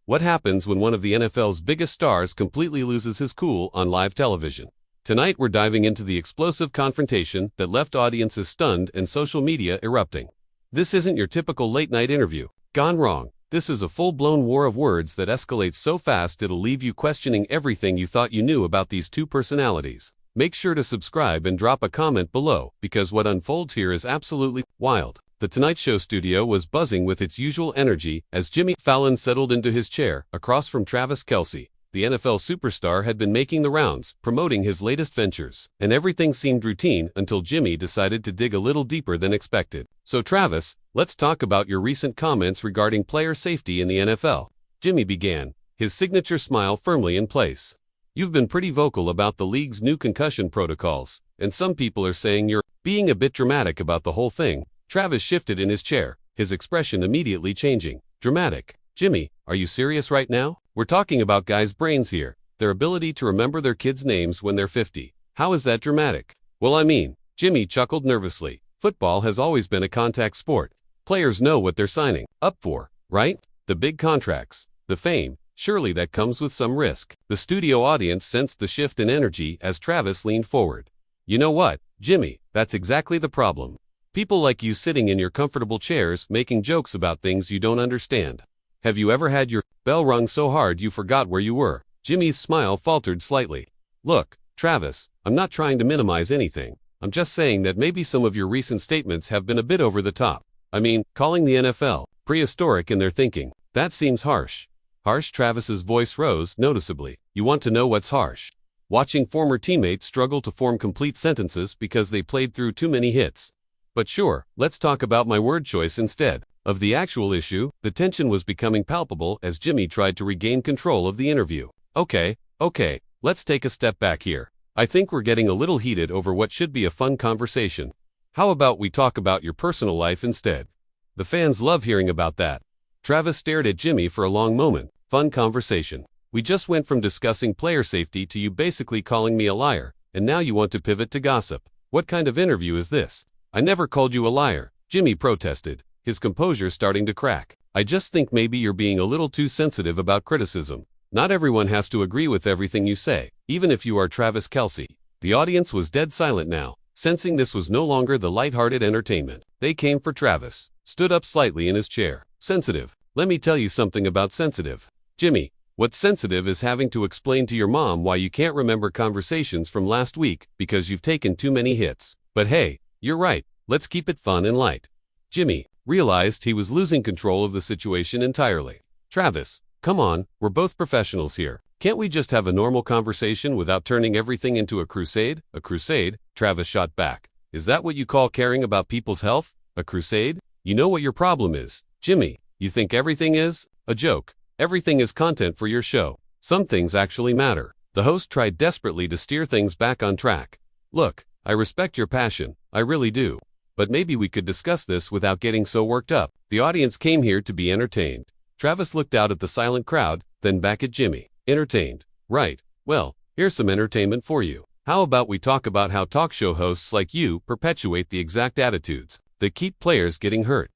What happens when one of the NFL's biggest stars completely loses his cool on live television? Tonight we're diving into the explosive confrontation that left audiences stunned and social media erupting. This isn't your typical late-night interview. Gone wrong. This is a full-blown war of words that escalates so fast it'll leave you questioning everything you thought you knew about these two personalities. Make sure to subscribe and drop a comment below, because what unfolds here is absolutely wild. The Tonight Show studio was buzzing with its usual energy as Jimmy Fallon settled into his chair across from Travis Kelce. The NFL superstar had been making the rounds, promoting his latest ventures, and everything seemed routine until Jimmy decided to dig a little deeper than expected. So Travis, let's talk about your recent comments regarding player safety in the NFL. Jimmy began, his signature smile firmly in place. You've been pretty vocal about the league's new concussion protocols, and some people are saying you're being a bit dramatic about the whole thing. Travis shifted in his chair, his expression immediately changing. Dramatic. Jimmy, are you serious right now? We're talking about guys' brains here, their ability to remember their kids' names when they're 50. How is that dramatic? Well, I mean, Jimmy chuckled nervously. Football has always been a contact sport. Players know what they're signing up for, right? The big contracts, the fame. Surely that comes with some risk. The studio audience sensed the shift in energy as Travis leaned forward. You know what, Jimmy, that's exactly the problem. People like you sitting in your comfortable chairs making jokes about things you don't understand. Have you ever had your bell rung so hard you forgot where you were? Jimmy's smile faltered slightly. Look, Travis, I'm not trying to minimize anything. I'm just saying that maybe some of your recent statements have been a bit over the top. I mean, calling the NFL prehistoric in their thinking, that seems harsh. Harsh? Travis's voice rose noticeably. You want to know what's harsh? Watching former teammates struggle to form complete sentences because they played through too many hits. But sure, let's talk about my word choice instead. Of the actual issue, the tension was becoming palpable as Jimmy tried to regain control of the interview. Okay, let's take a step back here. I think we're getting a little heated over what should be a fun conversation. How about we talk about your personal life instead? The fans love hearing about that. Travis stared at Jimmy for a long moment. Fun conversation. We just went from discussing player safety to you basically calling me a liar, and now you want to pivot to gossip. What kind of interview is this? I never called you a liar, Jimmy protested, his composure starting to crack. I just think maybe you're being a little too sensitive about criticism. Not everyone has to agree with everything you say, even if you are Travis Kelce. The audience was dead silent now, sensing this was no longer the lighthearted entertainment. They came for Travis, stood up slightly in his chair. Sensitive. Let me tell you something about sensitive. Jimmy, what's sensitive is having to explain to your mom why you can't remember conversations from last week because you've taken too many hits. But hey, you're right, let's keep it fun and light. Jimmy realized he was losing control of the situation entirely. Travis, come on, we're both professionals here. Can't we just have a normal conversation without turning everything into a crusade? A crusade? Travis shot back. Is that what you call caring about people's health? A crusade? You know what your problem is, Jimmy. You think everything is a joke. Everything is content for your show. Some things actually matter. The host tried desperately to steer things back on track. Look, I respect your passion, I really do. But maybe we could discuss this without getting so worked up. The audience came here to be entertained. Travis looked out at the silent crowd, then back at Jimmy. Entertained. Right. Well, here's some entertainment for you. How about we talk about how talk show hosts like you perpetuate the exact attitudes that keep players getting hurt?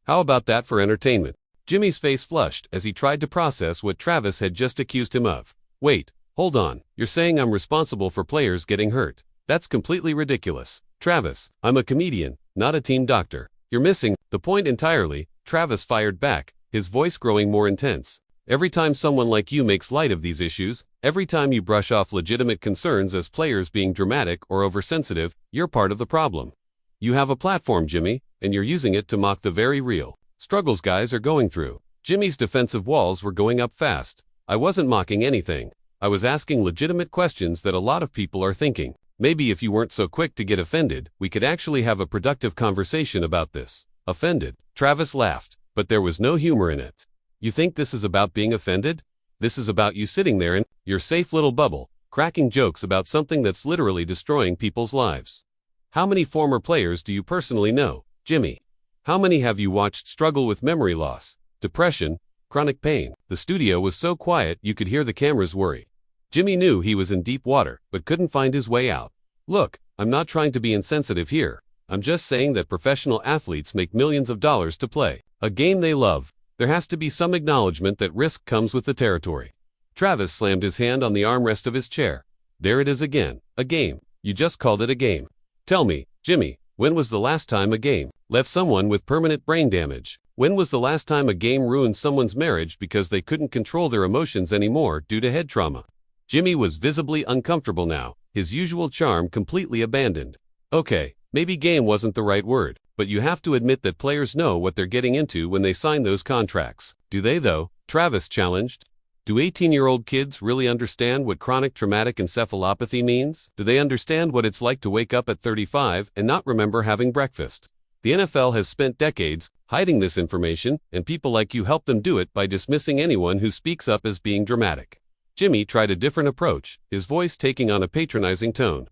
How about that for entertainment? Jimmy's face flushed as he tried to process what Travis had just accused him of. Wait, hold on. You're saying I'm responsible for players getting hurt? That's completely ridiculous. Travis, I'm a comedian, not a team doctor. You're missing the point entirely. Travis fired back, his voice growing more intense. Every time someone like you makes light of these issues, every time you brush off legitimate concerns as players being dramatic or oversensitive, you're part of the problem. You have a platform, Jimmy, and you're using it to mock the very real struggles guys are going through. Jimmy's defensive walls were going up fast. I wasn't mocking anything. I was asking legitimate questions that a lot of people are thinking. Maybe if you weren't so quick to get offended, we could actually have a productive conversation about this. Offended? Travis laughed, but there was no humor in it. You think this is about being offended? This is about you sitting there in your safe little bubble, cracking jokes about something that's literally destroying people's lives. How many former players do you personally know, Jimmy? How many have you watched struggle with memory loss, depression, chronic pain? The studio was so quiet you could hear the cameras worry. Jimmy knew he was in deep water, but couldn't find his way out. Look, I'm not trying to be insensitive here. I'm just saying that professional athletes make millions of dollars to play a game they love. There has to be some acknowledgement that risk comes with the territory. Travis slammed his hand on the armrest of his chair. There it is again. A game. You just called it a game. Tell me, Jimmy, when was the last time a game left someone with permanent brain damage? When was the last time a game ruined someone's marriage because they couldn't control their emotions anymore due to head trauma? Jimmy was visibly uncomfortable now, his usual charm completely abandoned. Okay, maybe game wasn't the right word, but you have to admit that players know what they're getting into when they sign those contracts. Do they though? Travis challenged. Do 18-year-old kids really understand what chronic traumatic encephalopathy means? Do they understand what it's like to wake up at 35 and not remember having breakfast? The NFL has spent decades hiding this information, and people like you help them do it by dismissing anyone who speaks up as being dramatic. Jimmy tried a different approach, his voice taking on a patronizing tone.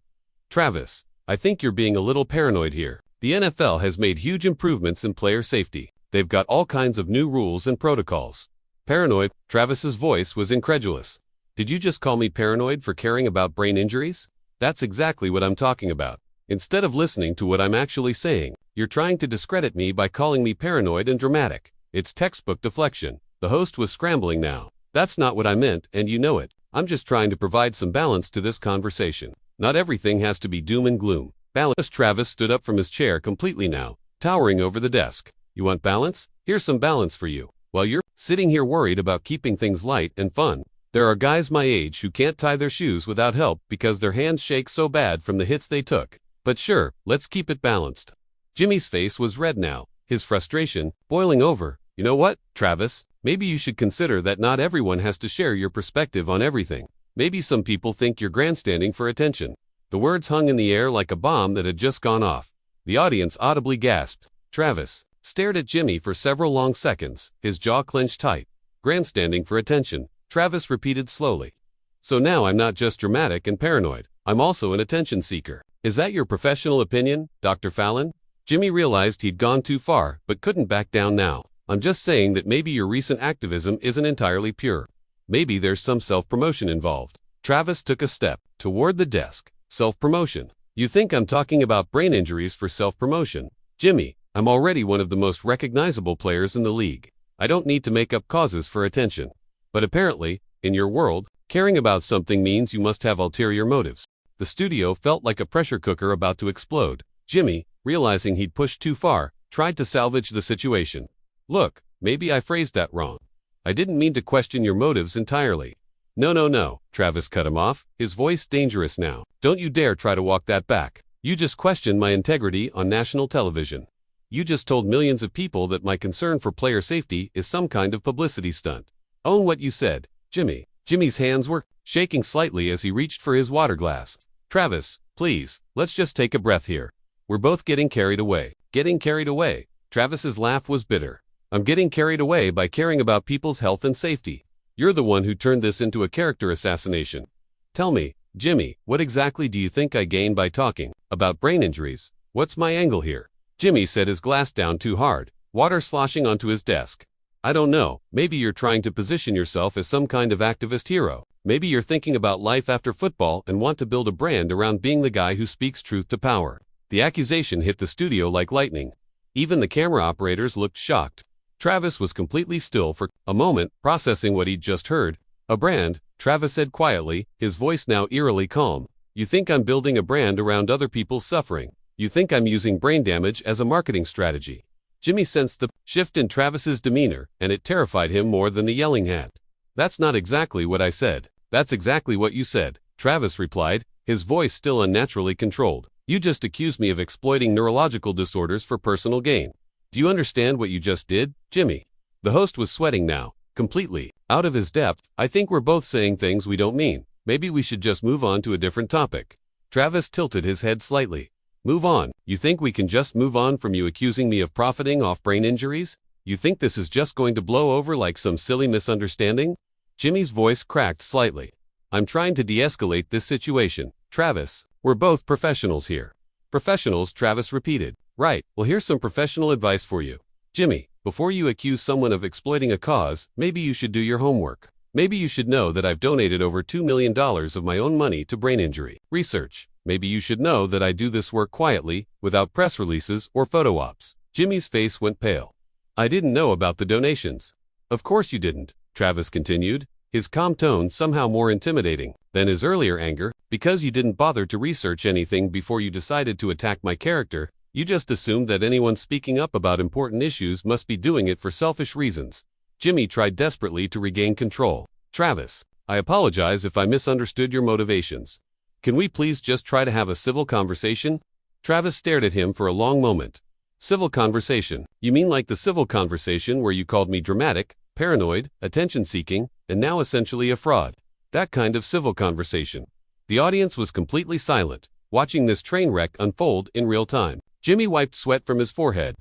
Travis, I think you're being a little paranoid here. The NFL has made huge improvements in player safety. They've got all kinds of new rules and protocols. Paranoid? Travis's voice was incredulous. Did you just call me paranoid for caring about brain injuries? That's exactly what I'm talking about. Instead of listening to what I'm actually saying, you're trying to discredit me by calling me paranoid and dramatic. It's textbook deflection. The host was scrambling now. That's not what I meant, and you know it. I'm just trying to provide some balance to this conversation. Not everything has to be doom and gloom. Balance. Travis stood up from his chair completely now, towering over the desk. You want balance? Here's some balance for you. While you're sitting here worried about keeping things light and fun, there are guys my age who can't tie their shoes without help because their hands shake so bad from the hits they took. But sure, let's keep it balanced. Jimmy's face was red now, his frustration boiling over. You know what, Travis? Maybe you should consider that not everyone has to share your perspective on everything. Maybe some people think you're grandstanding for attention. The words hung in the air like a bomb that had just gone off. The audience audibly gasped. Travis stared at Jimmy for several long seconds, his jaw clenched tight. Grandstanding for attention, Travis repeated slowly. So now I'm not just dramatic and paranoid, I'm also an attention seeker. Is that your professional opinion, Dr. Fallon? Jimmy realized he'd gone too far, but couldn't back down now. I'm just saying that maybe your recent activism isn't entirely pure. Maybe there's some self-promotion involved. Travis took a step toward the desk. Self-promotion. You think I'm talking about brain injuries for self-promotion? Jimmy, I'm already one of the most recognizable players in the league. I don't need to make up causes for attention. But apparently, in your world, caring about something means you must have ulterior motives. The studio felt like a pressure cooker about to explode. Jimmy, realizing he'd pushed too far, tried to salvage the situation. Look, maybe I phrased that wrong. I didn't mean to question your motives entirely. No, Travis cut him off, his voice dangerous now. Don't you dare try to walk that back. You just questioned my integrity on national television. You just told millions of people that my concern for player safety is some kind of publicity stunt. Own what you said, Jimmy. Jimmy's hands were shaking slightly as he reached for his water glass. Travis, please, let's just take a breath here. We're both getting carried away. Getting carried away. Travis's laugh was bitter. I'm getting carried away by caring about people's health and safety. You're the one who turned this into a character assassination. Tell me, Jimmy, what exactly do you think I gained by talking about brain injuries? What's my angle here? Jimmy set his glass down too hard, water sloshing onto his desk. I don't know, maybe you're trying to position yourself as some kind of activist hero. Maybe you're thinking about life after football and want to build a brand around being the guy who speaks truth to power. The accusation hit the studio like lightning. Even the camera operators looked shocked. Travis was completely still for a moment, processing what he'd just heard. A brand, Travis said quietly, his voice now eerily calm. You think I'm building a brand around other people's suffering. You think I'm using brain damage as a marketing strategy. Jimmy sensed the shift in Travis's demeanor, and it terrified him more than the yelling had. That's not exactly what I said. That's exactly what you said, Travis replied, his voice still unnaturally controlled. You just accused me of exploiting neurological disorders for personal gain. Do you understand what you just did, Jimmy? The host was sweating now, completely out of his depth. I think we're both saying things we don't mean. Maybe we should just move on to a different topic. Travis tilted his head slightly. Move on? You think we can just move on from you accusing me of profiting off brain injuries? You think this is just going to blow over like some silly misunderstanding? Jimmy's voice cracked slightly. I'm trying to de-escalate this situation, Travis. We're both professionals here. Professionals, Travis repeated. Right, well here's some professional advice for you. Jimmy, before you accuse someone of exploiting a cause, maybe you should do your homework. Maybe you should know that I've donated over $2 million of my own money to brain injury research. Maybe you should know that I do this work quietly, without press releases or photo ops. Jimmy's face went pale. I didn't know about the donations. Of course you didn't, Travis continued, his calm tone somehow more intimidating than his earlier anger. Because you didn't bother to research anything before you decided to attack my character, you just assumed that anyone speaking up about important issues must be doing it for selfish reasons. Jimmy tried desperately to regain control. Travis, I apologize if I misunderstood your motivations. Can we please just try to have a civil conversation? Travis stared at him for a long moment. Civil conversation? You mean like the civil conversation where you called me dramatic, paranoid, attention-seeking, and now essentially a fraud? That kind of civil conversation. The audience was completely silent, watching this train wreck unfold in real time. Jimmy wiped sweat from his forehead.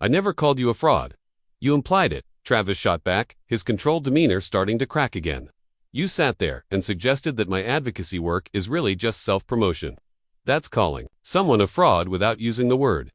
I never called you a fraud. You implied it, Travis shot back, his controlled demeanor starting to crack again. You sat there and suggested that my advocacy work is really just self-promotion. That's calling someone a fraud without using the word.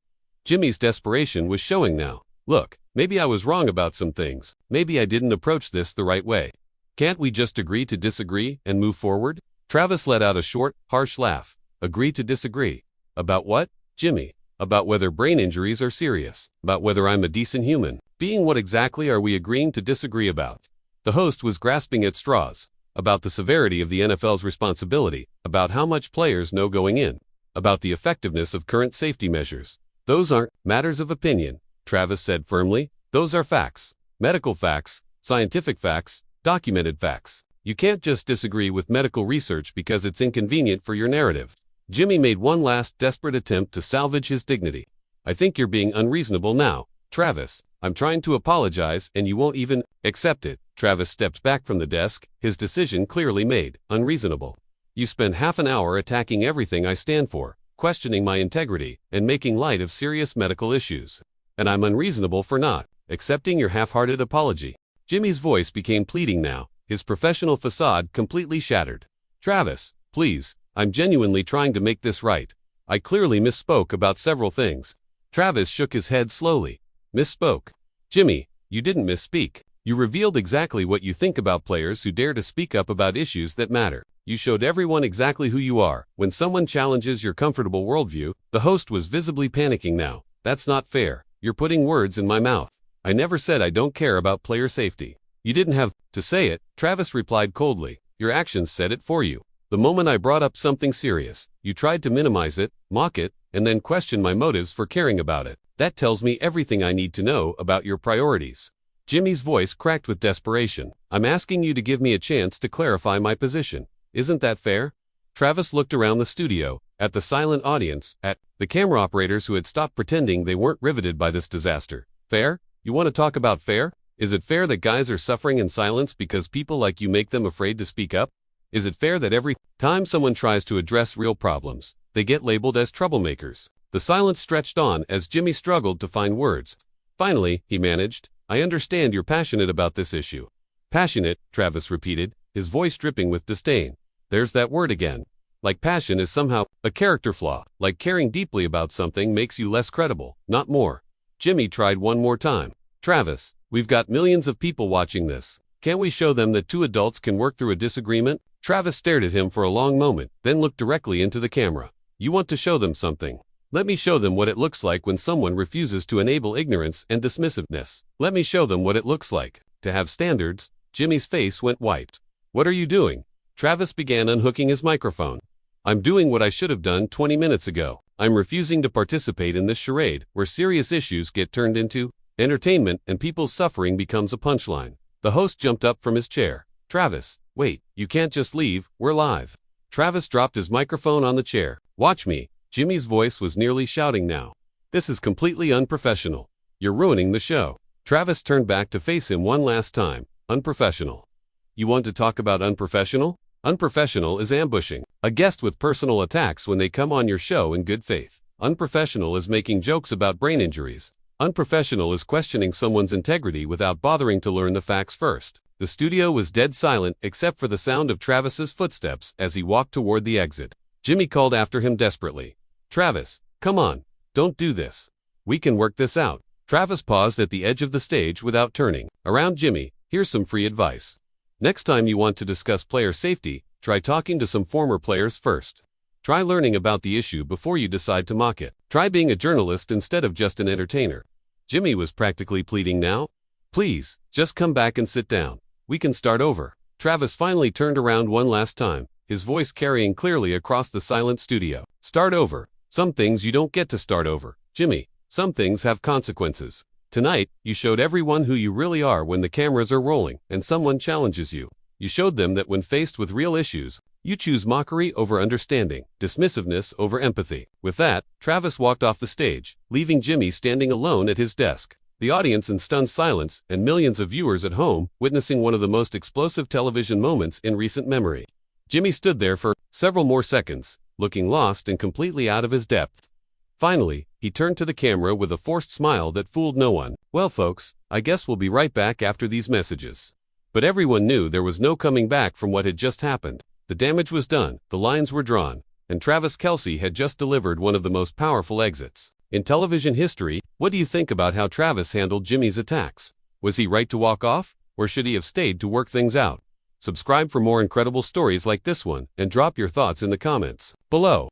Jimmy's desperation was showing now. Look, maybe I was wrong about some things. Maybe I didn't approach this the right way. Can't we just agree to disagree and move forward? Travis let out a short, harsh laugh. Agree to disagree. About what, Jimmy? About whether brain injuries are serious. About whether I'm a decent human. Being what exactly are we agreeing to disagree about? The host was grasping at straws. About the severity of the NFL's responsibility. About how much players know going in. About the effectiveness of current safety measures. Those aren't matters of opinion, Travis said firmly. Those are facts. Medical facts, scientific facts, documented facts. You can't just disagree with medical research because it's inconvenient for your narrative. Jimmy made one last desperate attempt to salvage his dignity. I think you're being unreasonable now, Travis. I'm trying to apologize and you won't even accept it. Travis stepped back from the desk, his decision clearly made. Unreasonable. You spend half an hour attacking everything I stand for, questioning my integrity, and making light of serious medical issues. And I'm unreasonable for not accepting your half-hearted apology. Jimmy's voice became pleading now, his professional facade completely shattered. Travis, please, I'm genuinely trying to make this right. I clearly misspoke about several things. Travis shook his head slowly. Misspoke? Jimmy, you didn't misspeak. You revealed exactly what you think about players who dare to speak up about issues that matter. You showed everyone exactly who you are. When someone challenges your comfortable worldview, the host was visibly panicking now. That's not fair. You're putting words in my mouth. I never said I don't care about player safety. You didn't have to say it, Travis replied coldly. Your actions said it for you. The moment I brought up something serious, you tried to minimize it, mock it, and then question my motives for caring about it. That tells me everything I need to know about your priorities. Jimmy's voice cracked with desperation. I'm asking you to give me a chance to clarify my position. Isn't that fair? Travis looked around the studio, at the silent audience, at the camera operators who had stopped pretending they weren't riveted by this disaster. Fair? You want to talk about fair? Is it fair that guys are suffering in silence because people like you make them afraid to speak up? Is it fair that every time someone tries to address real problems, they get labeled as troublemakers? The silence stretched on as Jimmy struggled to find words. Finally, he managed, I understand you're passionate about this issue. Passionate, Travis repeated, his voice dripping with disdain. There's that word again. Like passion is somehow a character flaw. Like caring deeply about something makes you less credible, not more. Jimmy tried one more time. Travis, we've got millions of people watching this. Can't we show them that two adults can work through a disagreement? Travis stared at him for a long moment, then looked directly into the camera. You want to show them something? Let me show them what it looks like when someone refuses to enable ignorance and dismissiveness. Let me show them what it looks like to have standards. Jimmy's face went white. What are you doing? Travis began unhooking his microphone. I'm doing what I should have done 20 minutes ago. I'm refusing to participate in this charade where serious issues get turned into entertainment and people's suffering becomes a punchline. The host jumped up from his chair. Travis, wait, you can't just leave, we're live. Travis dropped his microphone on the chair. Watch me. Jimmy's voice was nearly shouting now. This is completely unprofessional. You're ruining the show. Travis turned back to face him one last time. Unprofessional. You want to talk about unprofessional? Unprofessional is ambushing a guest with personal attacks when they come on your show in good faith. Unprofessional is making jokes about brain injuries. Unprofessional is questioning someone's integrity without bothering to learn the facts first. The studio was dead silent except for the sound of Travis's footsteps as he walked toward the exit. Jimmy called after him desperately. Travis, come on, don't do this. We can work this out. Travis paused at the edge of the stage without turning. Around Jimmy, here's some free advice. Next time you want to discuss player safety, try talking to some former players first. Try learning about the issue before you decide to mock it. Try being a journalist instead of just an entertainer. Jimmy was practically pleading now. Please, just come back and sit down. We can start over. Travis finally turned around one last time, his voice carrying clearly across the silent studio. Start over. Some things you don't get to start over, Jimmy. Some things have consequences. Tonight, you showed everyone who you really are when the cameras are rolling and someone challenges you. You showed them that when faced with real issues, you choose mockery over understanding, dismissiveness over empathy. With that, Travis walked off the stage, leaving Jimmy standing alone at his desk. The audience in stunned silence, and millions of viewers at home witnessing one of the most explosive television moments in recent memory. Jimmy stood there for several more seconds, looking lost and completely out of his depth. Finally, he turned to the camera with a forced smile that fooled no one. Well, folks, I guess we'll be right back after these messages. But everyone knew there was no coming back from what had just happened. The damage was done, the lines were drawn, and Travis Kelce had just delivered one of the most powerful exits in television history. What do you think about how Travis handled Jimmy's attacks? Was he right to walk off, or should he have stayed to work things out? Subscribe for more incredible stories like this one, and drop your thoughts in the comments below.